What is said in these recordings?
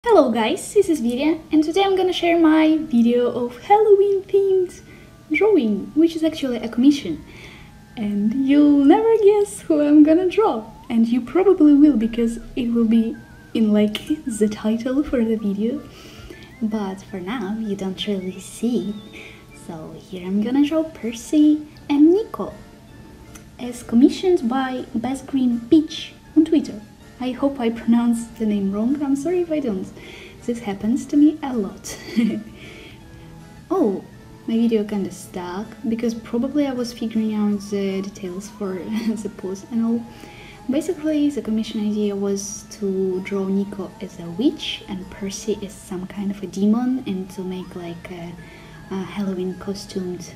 Hello guys, this is Viria and today I'm gonna share my video of Halloween themed drawing, which is actually a commission. And you'll never guess who I'm gonna draw. And you probably will because it will be in like the title for the video. But for now you don't really see it. So here I'm gonna draw Percy and Nico as commissioned by Best Green Peach on Twitter. I hope I pronounced the name wrong, I'm sorry if I don't. This happens to me a lot. Oh, my video kinda stuck, because probably I was figuring out the details for the pose and all. Basically, the commission idea was to draw Nico as a witch and Percy as some kind of a demon, and to make like a Halloween costumed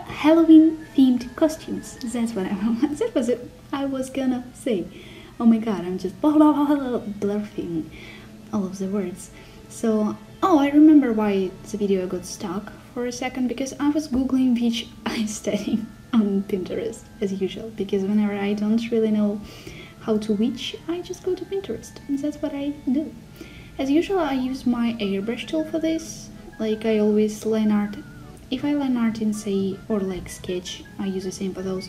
Halloween themed costumes. That's what I was gonna say. Oh my god, I'm just bluffing all of the words. So, oh, I remember why the video got stuck for a second, because I was googling witch aesthetic on Pinterest as usual, because whenever I don't really know how to witch, I just go to Pinterest, and that's what I do. As usual, I use my airbrush tool for this. Like I always line art. If I line art in say or like sketch, I use the same for those.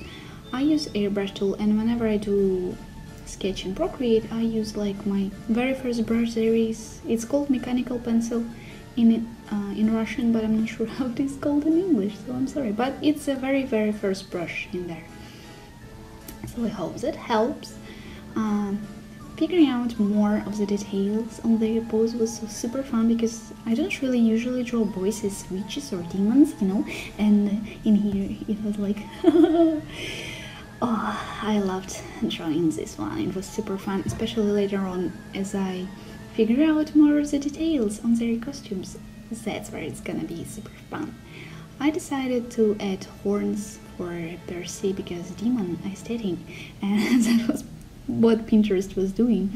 I use airbrush tool, and whenever I do sketch in Procreate, I use like my very first brush there is. It's called mechanical pencil in Russian, but I'm not sure how it is called in English, so I'm sorry. But it's a very first brush in there. So I hope that helps. Figuring out more of the details on the pose was so super fun, because I don't really usually draw boys as witches or demons, you know, and in here it was like oh, I loved drawing this one. It was super fun, especially later on as I figure out more of the details on their costumes. That's where it's gonna be super fun. I decided to add horns for Percy because demon aesthetic, and that was what Pinterest was doing,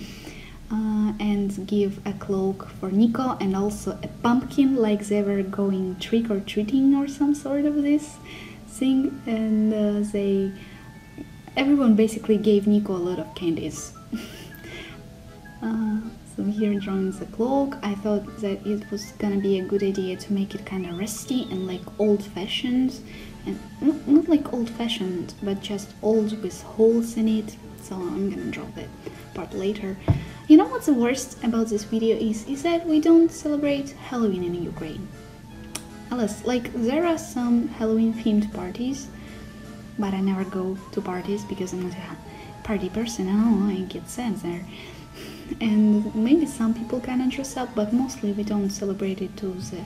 and give a cloak for Nico, and also a pumpkin, like they were going trick-or-treating or some sort of this thing, and everyone basically gave Nico a lot of candies. So here drawing the cloak, I thought that it was gonna be a good idea to make it kind of rusty and like old-fashioned, and not like old-fashioned, but just old with holes in it. So I'm gonna draw that part later. You know what's the worst about this video is that we don't celebrate Halloween in Ukraine. Unless, like, there are some Halloween themed parties, but I never go to parties because I'm not a party person. I get sad there. And maybe some people kinda dress up, but mostly we don't celebrate it to the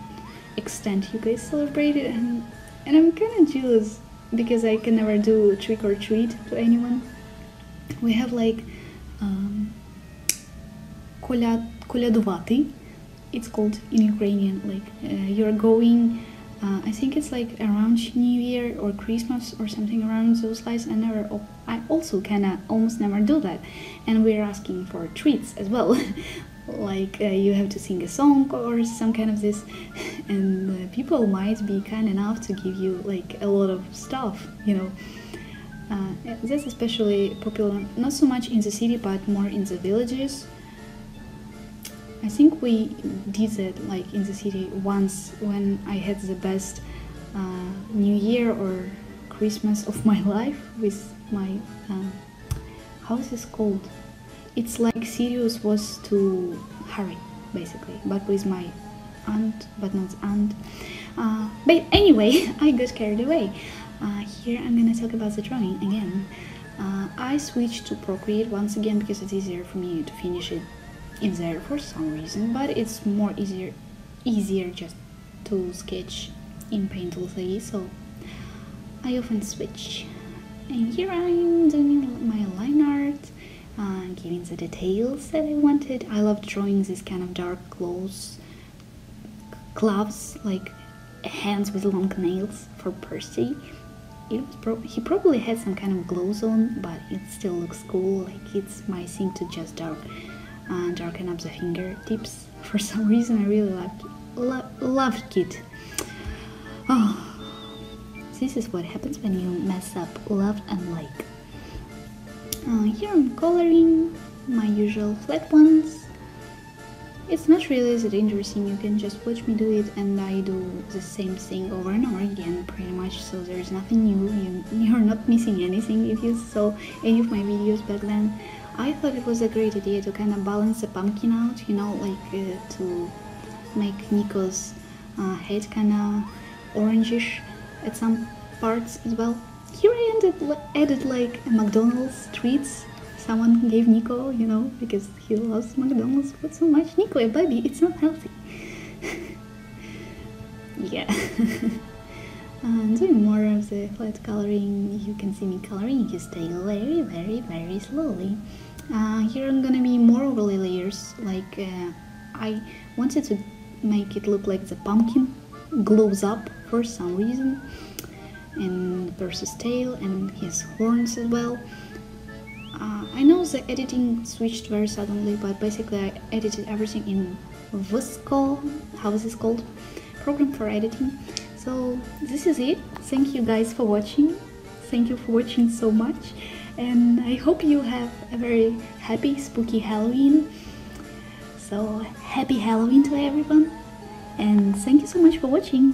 extent you guys celebrate it, and I'm kinda jealous because I can never do trick or treat to anyone. We have like kolядувати, it's called in Ukrainian, like you're going, I think it's like around New Year or Christmas or something around those lines. I also kinda almost never do that, and we're asking for treats as well. Like you have to sing a song or some kind of this, and people might be kind enough to give you like a lot of stuff, you know. That's especially popular, not so much in the city, but more in the villages. I think we did that like in the city once when I had the best New Year or Christmas of my life with my, how is this called? It's like Sirius was to Harry, basically, but with my aunt, but not aunt. But anyway, I got carried away. Here I'm gonna talk about the drawing again. I switched to Procreate once again because it's easier for me to finish it in there for some reason, but it's more easier just to sketch in Paint Tool, so I often switch. And here I'm doing my line art, giving the details that I wanted. I love drawing this kind of dark gloves, like hands with long nails for Percy. He probably had some kind of gloves on, but it still looks cool. Like it's my thing to just darken up the fingertips. For some reason I really loved it. Oh, this is what happens when you mess up love and like. Here I'm coloring my usual flat ones, it's not really that interesting. You can just watch me do it, and I do the same thing over and over again, pretty much. So there's nothing new. You're not missing anything if you saw any of my videos back then. I thought it was a great idea to kind of balance the pumpkin out, you know, like to make Nico's head kind of orangish at some parts as well. Here I added like a McDonald's treats someone gave Nico, you know, because he loves McDonald's food so much. Nico, a baby, it's not healthy. Yeah. Doing more of the flat coloring. You can see me coloring his tail very, very, very slowly. Here I'm gonna be more overlay layers. Like I wanted to make it look like the pumpkin glows up for some reason, and Percy's tail and his horns as well. I know the editing switched very suddenly, but basically I edited everything in VSCO, how is this called? Program for editing. So this is it. Thank you guys for watching. Thank you for watching so much, and I hope you have a very happy, spooky Halloween. So happy Halloween to everyone, and thank you so much for watching.